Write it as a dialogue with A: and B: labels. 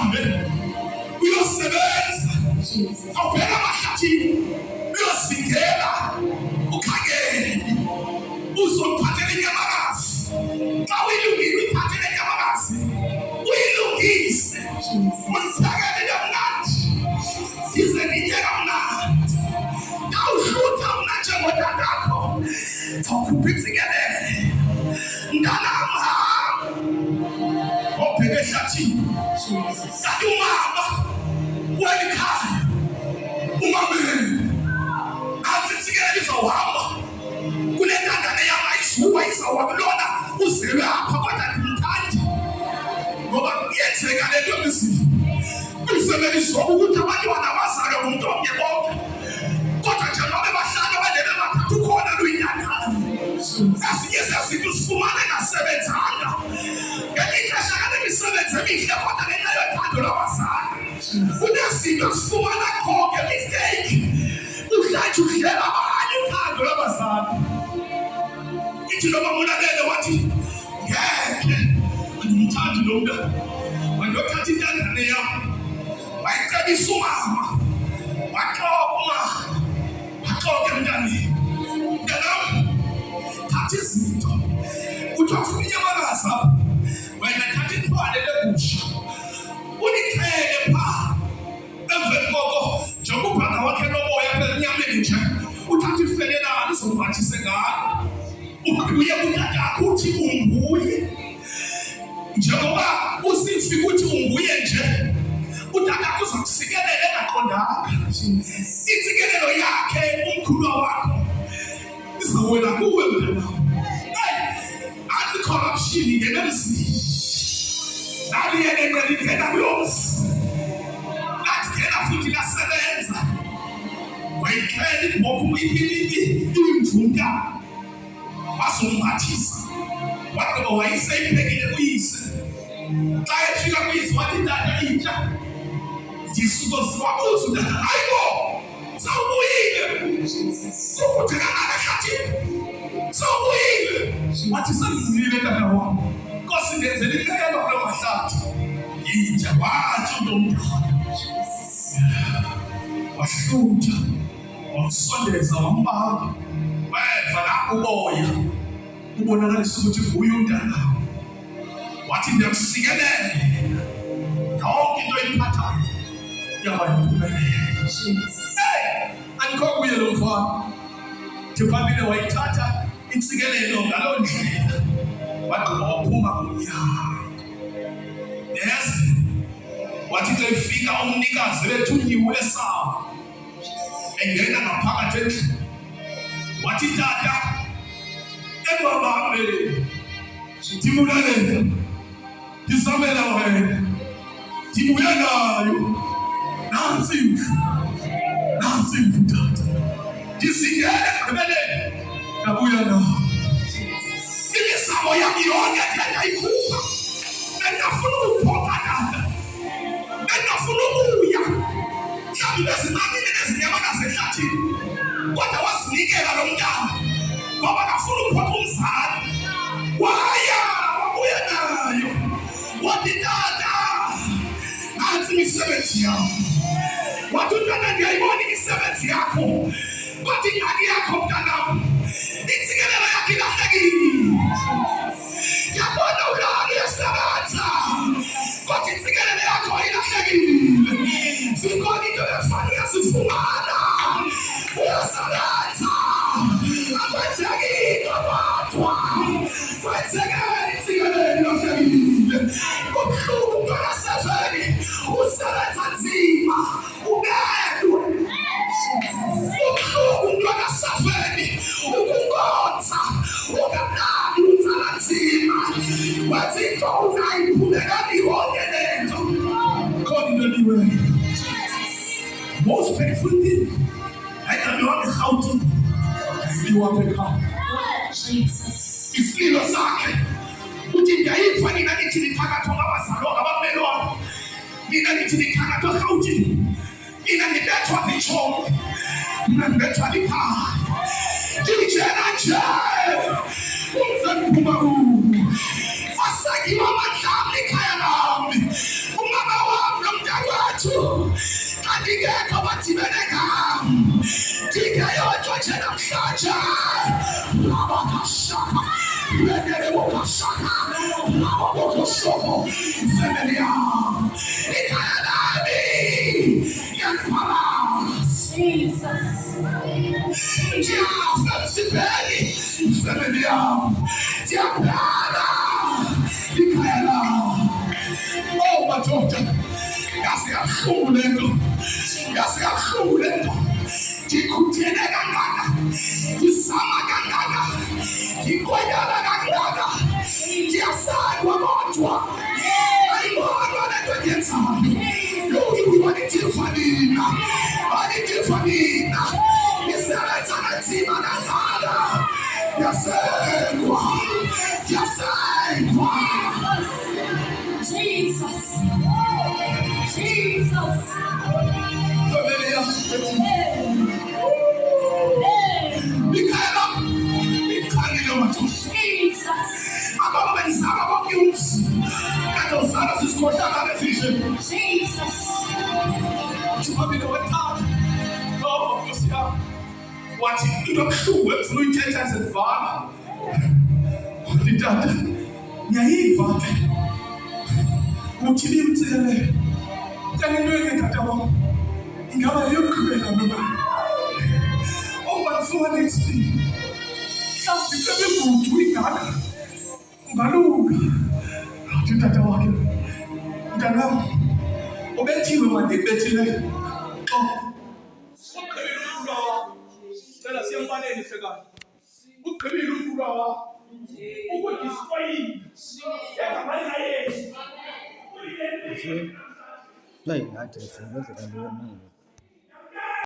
A: uhambe uyosebenza awubheka amahlathini uyozingela ukhangele uzophathela inyamakazi xa uyilungile uyiphathele inyamakazi uyilungise uyiphakele kamnandi ize ninyeka mnandi awuhlutha mna njengotatakho awukhuphi insikelele mntanam obheke ehlathini kanti umama welikhaya umamele athi insikelele izohamba kule ntandane yam ayisuka izawuhamba lona uzelwe apha kodwa ndimthandi ngoba kuyenzeka le nto emizini uyisebenzisa ukuthi abantwana bazalwe ngumntu omnye bonke kodwa njengoba bahlala balele bathatha ukhona luyinyathana ezinye zezinto sifumane ngasebenzanga ngelinye ixesha kale misebenzi emihle kodwa ngenxa yothando lwabazali kunezinto sifumana khonke mistake uhlathi uhlela abanye uthando lwabazali ithi noma monakele wathi ngeke andimthandi lo mntana wandiyothatha intandane yam wayicebisa umama waxoke mntaneni mntanam thatha izinto kuthiwa funa inyamakazi apha wena thatha ithwale legusha ulithele phaa emveni koko njengoba ubhrada wakhe nomoya phela enyameni nje uthatha ifelelana uzombathise ngalo uye kutatakho uthi unguye njengoba usifika uthi unguye nje utatakho uzokusikelela engaqondanga insikelelo yakhe umkhulwa wakho izawela kuwe mntanam athi corruption ingena emzini naliyelele lingena kuyozi lathi ngena futhi lasebenza wayithela ibhokhu uyiphilile imvunta wasombathisa waqoba wayeseyiphekile uyise xa efika kuyise wathi tata intsha ndisuko ziwabuza utata hayibo sawubuyile ukuthi kangaka ehlathini sawubuyile wathi sendizile tata wam nkosi ndenzela icebo kulo mahlathi intsha wathi untomdala wahlutha wamsondeza wambamba weva la uboya ubonakalisa ukuthi nguye umntana wathi ndiyamsikelele yonke into eyiphathayo yaba yimpumelelo andikho kuye lo mfana ndiphambile wayithatha intsikelelo ngaloo ndlela wagqiba waphuma kumnyango yes wathi xa efika umnikazi bethunyiwe esawo engena ngaphakathi endlini wathi tata ebabambe ndimulalela ndizamela wena ndibuya nayo nansi imvu tata ndizingele ekugqibeleni ndabuya nayo imizamo yam yonke ndiyayikhupha bendingafuna ukuphoka tata bendingafuna ukuya mhlawumbi bezinqabile nezinyamakazi ehlathini kodwa wazinikela lo mntana ngoba kafuna ukuphopha umzali wabuya nayo wathi tata nansi imisebenzi yam wathi utata ndiyayibona imisebenzi yakho kodwa ingxaki yakho mntanam intsikelelo yakho ilahlekile ndiyabona ulalo uyasebenza kodwa intsikelelo yakho ilahlekile zikhona into efana uyazifumana uyasebenza akwenzekile kodwa kwenzekile intsikelelo ilahlekile kubuhlungu mntanaseveni usebenza nzima ubelwe ubuhlungu mntanaseveni ukunkonza ukamnandi utsala nzima wenza into ungayiphulekani yonke lento khona into eliweyo most painful thing ayidaliwa ngerhawuti ayiliwa phekhaya isililo sakhe uthi ndiyayiva nina nithi nithakathwa ngabazalwa ngabamelwane mina nithi nithakathwa erhawutini mina ndibethwa zitshomi mna ndibethwa likhaya nditshela nje umze ndiphuma asakiwa amadlala ekhaya lami umama wam bathu kandingekho badibeleka ndingeyodwa nje namhlanje labakashaka lekelebokashaka lababokosoko family yam ikhaya lami ngiyakhala ndiyafa emzimbeni family yam ndiyaphela ikhaya lam. Oh madoda yaze yabuhlungu le nto yaze yabuhlungu le nto ndikhuthele kangaka ndizama kangaka ndikwanyana kangaka ndiyasandwa kodwa ayibonwa le nto ndiyenzayo manidiva nina manidiva nina isebenza kanzima kangaka ndiyasengwa ndiyasengwa. Jesus. Jesus. Wathi into ebuhlungu efuna uyithetha ezivana nditata ngiyayiva ke uthi nimthelele tena into engekata wam ingaba yeyokugqibela noma obanifuna isiphi mhlawumbi sebekude ingaka ungalunga athi utata wakhe mntanam ubethiwe mandibethileyo cela siyemfanele fekani ugqibile umfula wakho ukudistroyile egamani layesu
B: Hey, I just